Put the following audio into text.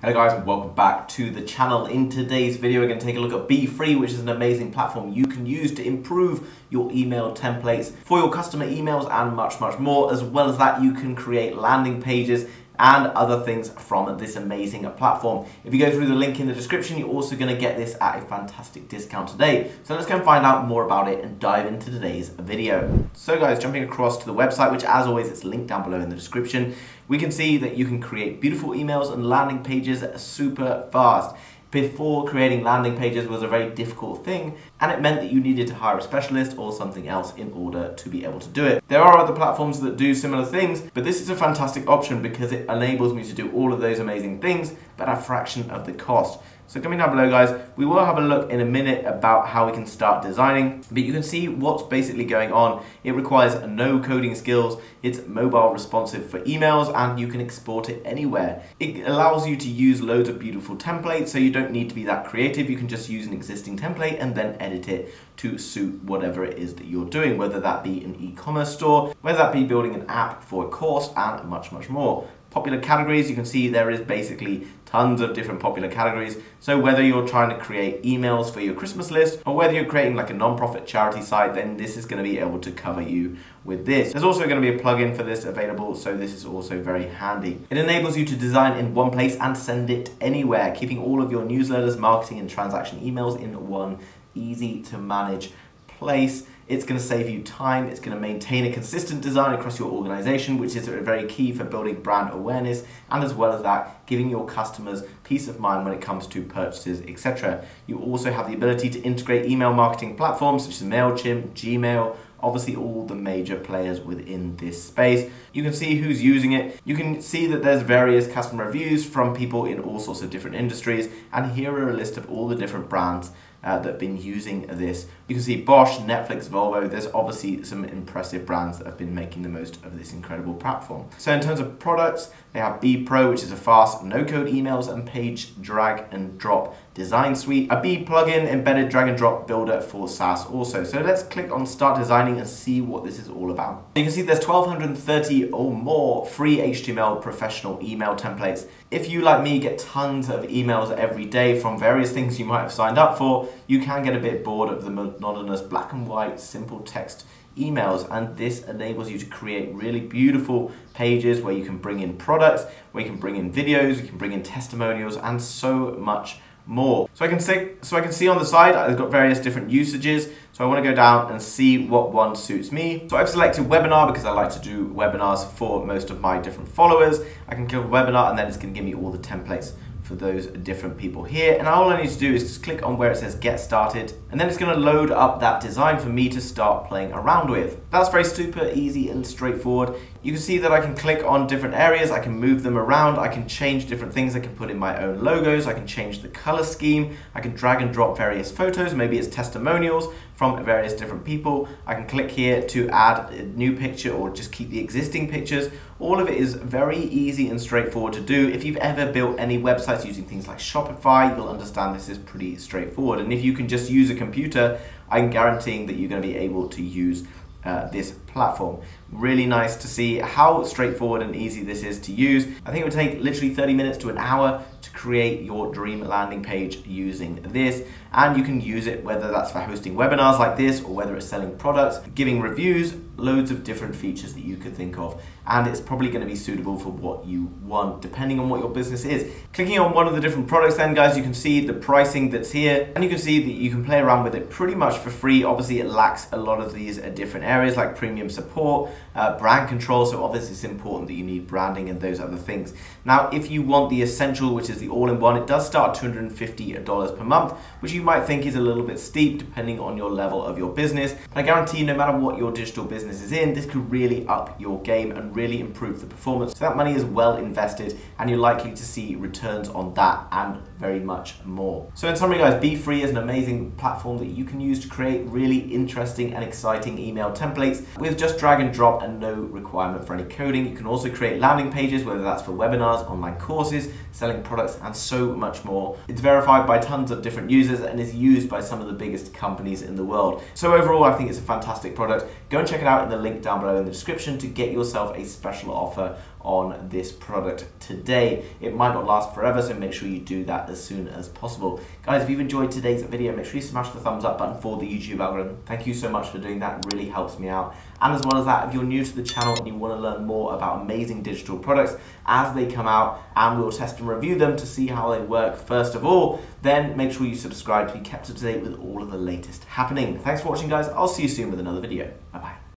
Hello guys and welcome back to the channel. In today's video we're going to take a look at BEEFree, which is an amazing platform you can use to improve your email templates for your customer emails and much more. As well as that, you can create landing pages and other things from this amazing platform. If you go through the link in the description, you're also going to get this at a fantastic discount today. So let's go and find out more about it and dive into today's video. So guys, jumping across to the website, which as always it's linked down below in the description, we can see that you can create beautiful emails and landing pages super fast. Before, creating landing pages was a very difficult thing, and it meant that you needed to hire a specialist or something else in order to be able to do it. There are other platforms that do similar things, but this is a fantastic option because it enables me to do all of those amazing things, but at a fraction of the cost. So coming down below guys, we will have a look in a minute about how we can start designing, but you can see what's basically going on. It requires no coding skills, it's mobile responsive for emails, and you can export it anywhere. It allows you to use loads of beautiful templates, so you don't need to be that creative. You can just use an existing template and then edit it to suit whatever it is that you're doing, whether that be an e-commerce store, whether that be building an app for a course, and much more. Popular categories, you can see there is basically tons of different popular categories. So whether you're trying to create emails for your Christmas list or whether you're creating like a non-profit charity site, then this is going to be able to cover you with this. There's also going to be a plugin for this available, so this is also very handy. It enables you to design in one place and send it anywhere, keeping all of your newsletters, marketing and transaction emails in one easy to manage place. It's going to save you time, it's going to maintain a consistent design across your organization, which is very key for building brand awareness, and as well as that, giving your customers peace of mind when it comes to purchases, etc. You also have the ability to integrate email marketing platforms such as MailChimp, Gmail, obviously all the major players within this space. You can see who's using it. You can see that there's various customer reviews from people in all sorts of different industries, and here are a list of all the different brands that have been using this. You can see Bosch, Netflix, Volvo. There's obviously some impressive brands that have been making the most of this incredible platform. So in terms of products, they have BEEFree, which is a fast no-code emails and page drag and drop design suite, a Bee plugin embedded drag and drop builder for SaaS also. So let's click on start designing and see what this is all about. You can see there's 1,230 or more free HTML professional email templates. If you, like me, get tons of emails every day from various things you might have signed up for, you can get a bit bored of the monotonous black and white simple text emails, and this enables you to create really beautiful pages where you can bring in products, where you can bring in videos, you can bring in testimonials, and so much more. So I can see on the side I've got various different usages. So I want to go down and see what one suits me. So I've selected webinar because I like to do webinars for most of my different followers. I can click webinar and then it's going to give me all the templates for those different people here, and all I need to do is just click on where it says get started, and then it's going to load up that design for me to start playing around with. That's very super easy and straightforward. You can see that I can click on different areas, I can move them around, I can change different things, I can put in my own logos, I can change the color scheme, I can drag and drop various photos, maybe it's testimonials from various different people. I can click here to add a new picture or just keep the existing pictures. All of it is very easy and straightforward to do. If you've ever built any websites using things like Shopify, you'll understand this is pretty straightforward. And if you can just use a computer, I'm guaranteeing that you're going to be able to use this platform. Really nice to see how straightforward and easy this is to use. I think it would take literally 30 minutes to an hour to create your dream landing page using this, and you can use it whether that's for hosting webinars like this or whether it's selling products, giving reviews, loads of different features that you could think of, and it's probably going to be suitable for what you want depending on what your business is. Clicking on one of the different products then guys, you can see the pricing that's here, and you can see that you can play around with it pretty much for free. Obviously it lacks a lot of these different areas like premium support, brand control, so obviously it's important that you need branding and those other things. Now if you want the essential, which is the all-in-one, it does start at $250 per month, which you might think is a little bit steep depending on your level of your business. But I guarantee no matter what your digital business is in, this could really up your game and really improve the performance. So that money is well invested and you're likely to see returns on that and very much more. So in summary guys, BEEFree is an amazing platform that you can use to create really interesting and exciting email templates with just drag and drop and no requirement for any coding. You can also create landing pages, whether that's for webinars, online courses, selling products, and so much more. It's verified by tons of different users and is used by some of the biggest companies in the world. So overall, I think it's a fantastic product. Go and check it out. out in the link down below in the description to get yourself a special offer on this product today. It might not last forever, so make sure you do that as soon as possible. Guys, if you've enjoyed today's video, make sure you smash the thumbs up button for the YouTube algorithm. Thank you so much for doing that, it really helps me out. And as well as that, if you're new to the channel and you want to learn more about amazing digital products as they come out, and we'll test and review them to see how they work first of all, then make sure you subscribe to be kept up to date with all of the latest happening. Thanks for watching, guys. I'll see you soon with another video. Bye-bye.